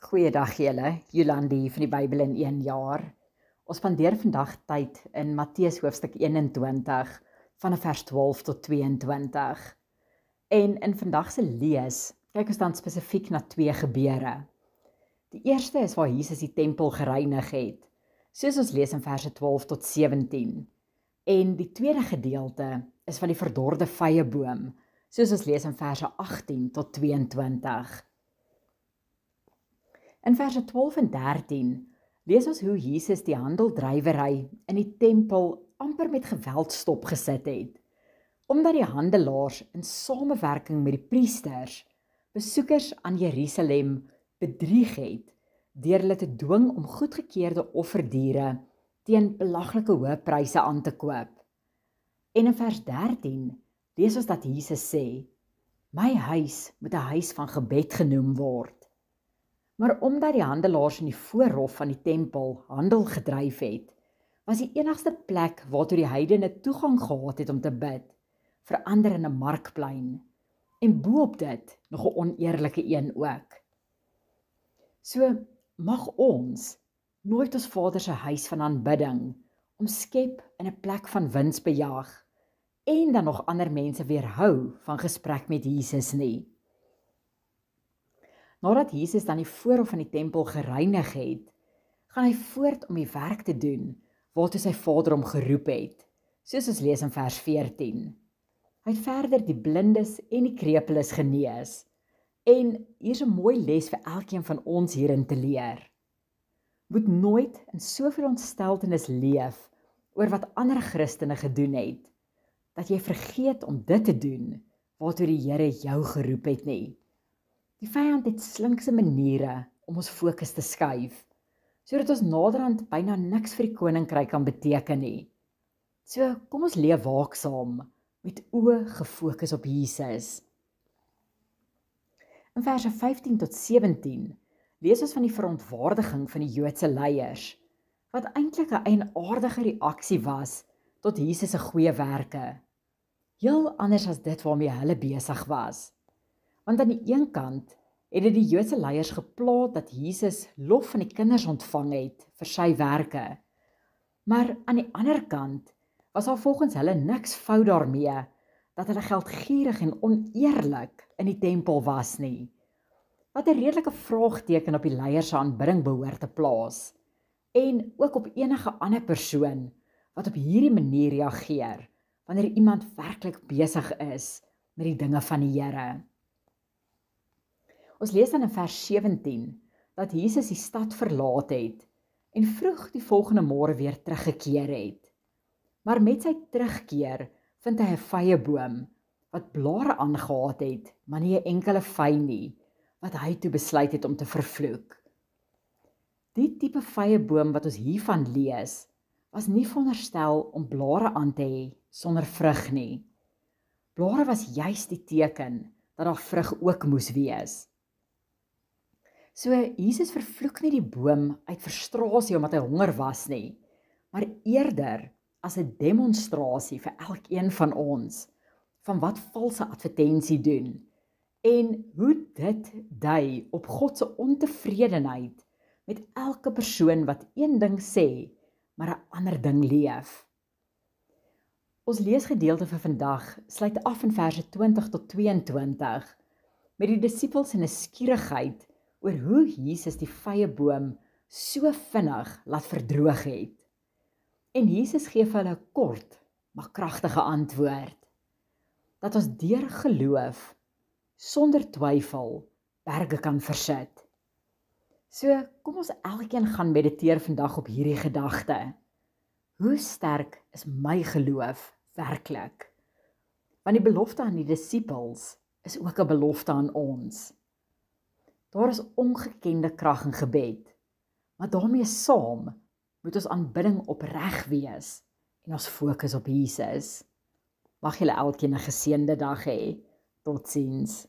Goeiedag julle, Jolandi van die Bybel in 1 jaar. Ons spandeer vandag tyd in Matteus hoofstuk 21 van vers 12 tot 22. En in vandag se lees kyk ons dan spesifiek na 2 gebeure. Die eerste is waar Jesus die tempel gereinig het, soos ons lees in verse 12 tot 17. En die tweede gedeelte is van die verdorde vyeboom, soos ons lees in verse 18 tot 22. In verse 12 en 13 lees ons hoe Jesus die handeldrywery in die tempel amper met geweld stopgesit het, omdat die handelaars in samewerking met die priesters besoekers aan Jerusalem bedrieg het, deur hulle te dwing om goedgekeurde offerdiere teen belaglike hoë pryse aan te koop. En in vers 13 lees ons dat Jesus sê, "My huis moet 'n huis van gebed genoem word." Maar omdat die handelaars in die voorhof van die tempel handel gedryf het, was die enigste plek waartoe die heidene toegang gehad het om te bid, verander in 'n markplein, en boop dit nog 'n oneerlike een ook. So mag ons nooit ons Vader se huis van aanbidding omskep in 'n plek van winsbejag en dan nog ander mense weerhou van gesprek met Jesus nie. Nadat Jesus dan die voorhof van die tempel gereinig het, gaan hy voort om die werk te doen waartoe sy Vader hom geroep het, soos ons lees in vers 14. Hy het verder die blindes en die krepeles genees, en hier's 'n mooi les vir elkeen van ons hierin te leer. Moet nooit in soveel ontsteltenis leef oor wat ander Christene gedoen het, dat jy vergeet om dit te doen waartoe die Here jou geroep het nie. Die vyand het slinkse maniere om ons fokus te skuif, sodat ons naderhand byna niks vir die koninkryk kan beteken nie. So kom ons leef waaksaam, met oë gefokus op Jesus. In verse 15 tot 17 lees ons van die verontwaardiging van die Joodse leiers, wat eintlik 'n eienaardige reaksie was tot Jesus se goeie werke. Heel anders as dit waarmee hulle besig was. Want aan die een kant het dit die Joodse leiers gepla dat Jesus lof van die kinders ontvang het vir sy werke. Maar aan die ander kant was daar volgens hulle niks fout daarmee dat hulle geldgierig en oneerlik in die tempel was nie. Wat 'n redelike vraagteken op die leiers se aanbidding behoort te plaas, en ook op enige ander persoon wat op hierdie manier reageer wanneer iemand werklik besig is met die dinge van die Here. Ons lees dan in vers 17 dat Jesus die stad verlaat het en vroeg die volgende môre weer teruggekeer het. Maar met sy terugkeer vind hy 'n vyeboom wat blare aangehad het, maar nie 'n enkele vy nie, wat hy toe besluit het om te vervloek. Die tipe vyeboom wat ons hiervan lees, was nie veronderstel om blare aan te hê sonder vrug nie. Blare was juis die teken dat daar vrug ook moes wees. So Jesus vervloek nie die boom uit frustrasie omdat hy honger was nie, maar eerder as 'n demonstrasie vir elkeen van ons, van wat valse advertensie doen, en hoe dit dui op God se ontevredenheid met elke persoon wat een ding sê, maar 'n ander ding leef. Ons leesgedeelte vir vandag sluit af in verse 20 tot 22, met die disippels se nuuskierigheid oor hoe Jesus die vyeboom so vinnig laat verdroog het. En Jesus gee vir hulle 'n kort, maar kragtige antwoord, dat ons deur geloof, sonder twyfel, berge kan versit. So kom ons elkeen gaan mediteer vandag op hierdie gedagte. Hoe sterk is my geloof werklik? Want die belofte aan die disippels is ook 'n belofte aan ons. Daar is ongekende krag in gebed, maar daarmee saam moet ons aanbidding opreg wees en ons fokus op Jesus. Mag julle elkeen 'n geseënde dag hê. Totsiens.